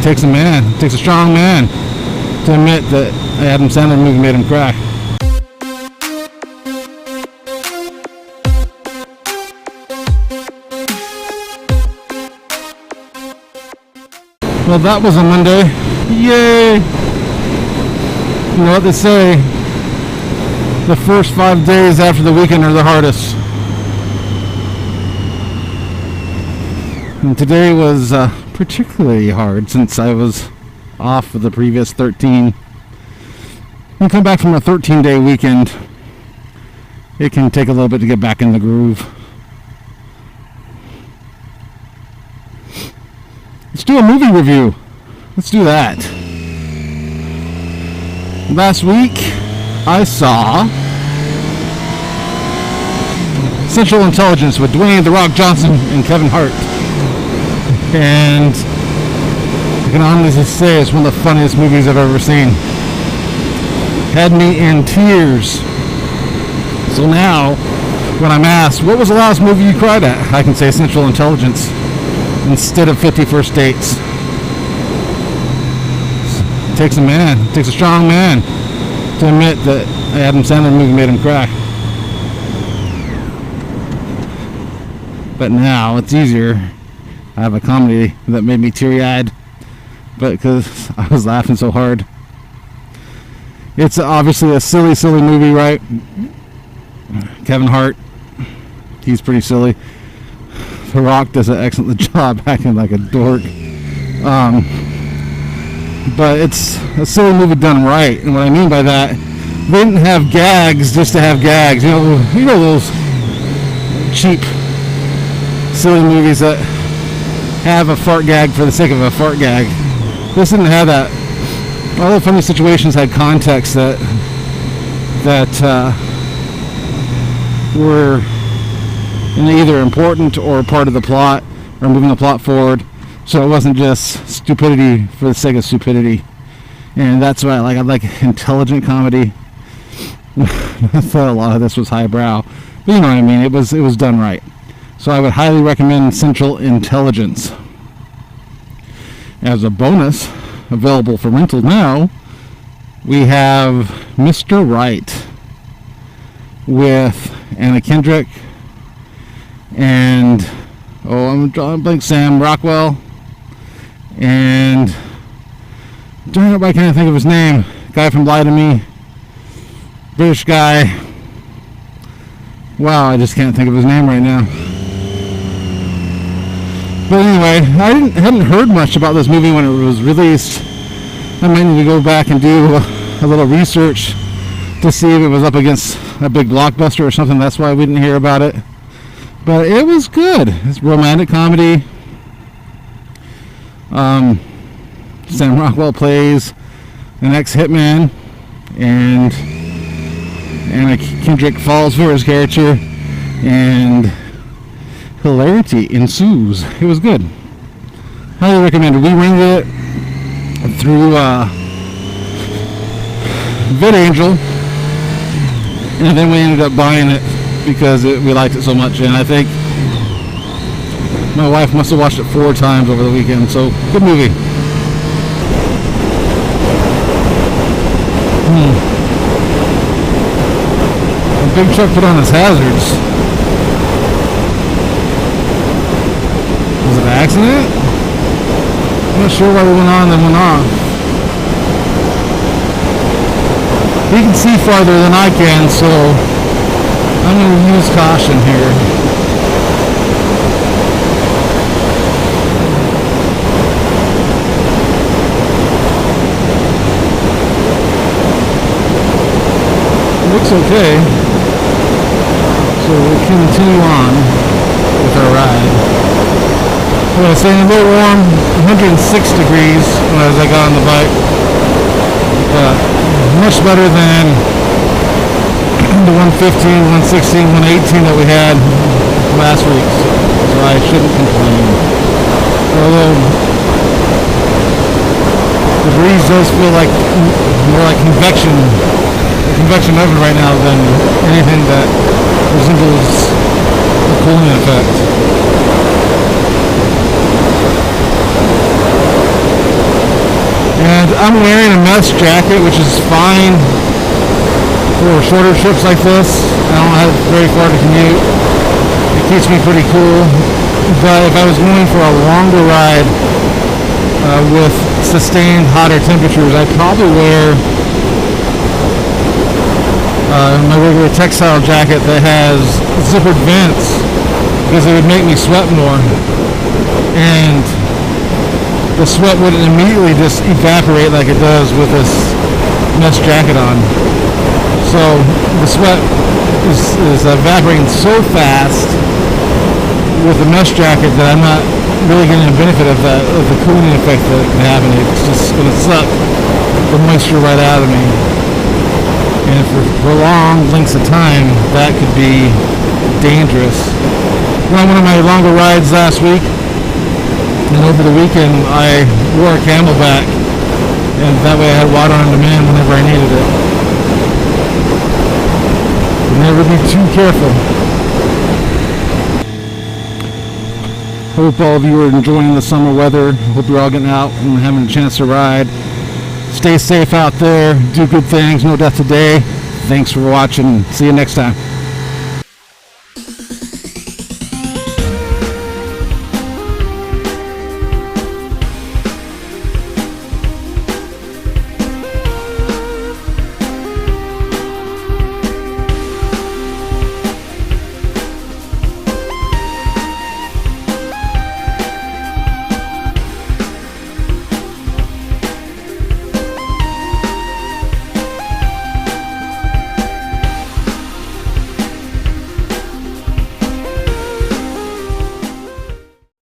takes a man. It takes a strong man to admit that Adam Sandler movie made him cry. Well, that was a Monday. Yay! You know what they say, the first 5 days after the weekend are the hardest. And today was particularly hard since I was off for the previous 13. When you come back from a 13-day weekend, it can take a little bit to get back in the groove. Let's do a movie review. Let's do that. Last week, I saw Central Intelligence with Dwayne "The Rock" Johnson and Kevin Hart. And I can honestly say it's one of the funniest movies I've ever seen. Had me in tears. So now, when I'm asked, what was the last movie you cried at? I can say Central Intelligence instead of 50 First Dates. It takes a man. It takes a strong man to admit that Adam Sandler movie made him cry. But now it's easier. I have a comedy that made me teary-eyed, but because I was laughing so hard. It's obviously a silly movie, right? Kevin Hart, he's pretty silly. The Rock does an excellent job acting like a dork. But it's a silly movie done right. And what I mean by that, they didn't have gags just to have gags. You know those cheap, silly movies that have a fart gag for the sake of a fart gag. This didn't have that. All the funny situations had context that were either important or part of the plot or moving the plot forward. So it wasn't just stupidity for the sake of stupidity. And that's what I like. I like intelligent comedy. I thought a lot of this was highbrow, but you know what I mean. It was done right. So I would highly recommend Central Intelligence. As a bonus, available for rental now, we have Mr. Right with Anna Kendrick and I'm drawing blank, Sam Rockwell, and darn it, why can't I think of his name? Guy from Lie to Me, British guy. Wow, I just can't think of his name right now. But anyway, I hadn't heard much about this movie when it was released. I might need to go back and do a little research to see if it was up against a big blockbuster or something. That's why we didn't hear about it. But it was good. It's romantic comedy. Sam Rockwell plays an ex-hitman, and Anna Kendrick falls for his character, and hilarity ensues. It was good. Highly recommended. We rented it through VidAngel, and then we ended up buying it because we liked it so much, and I think my wife must have watched it 4 times over the weekend. So good movie. A big truck put on his hazards. Was it an accident? I'm not sure why we went on then went off. He can see farther than I can, so I'm going to use caution here. Looks okay. So we'll continue on with our ride. Well, it's staying a little warm, 106 degrees as I got on the bike. But much better than the 115, 116, 118 that we had last week. So I shouldn't complain. Although the breeze does feel like more like convection oven right now than anything that resembles a cooling effect. I'm wearing a mesh jacket, which is fine for shorter trips like this. I don't have very far to commute. It keeps me pretty cool. But if I was going for a longer ride with sustained hotter temperatures, I'd probably wear my regular textile jacket that has zippered vents, because it would make me sweat more, and the sweat wouldn't immediately just evaporate like it does with this mesh jacket on. So the sweat is evaporating so fast with the mesh jacket that I'm not really getting the benefit of the cooling effect that can happen. It's just going to suck the moisture right out of me. And for prolonged lengths of time, that could be dangerous. Went on one of my longer rides last week, and over the weekend I wore a Camelback, and that way I had water on demand whenever I needed it. But never be too careful. Hope all of you are enjoying the summer weather. Hope you're all getting out and having a chance to ride. Stay safe out there. Do good things. No death today. Thanks for watching. See you next time.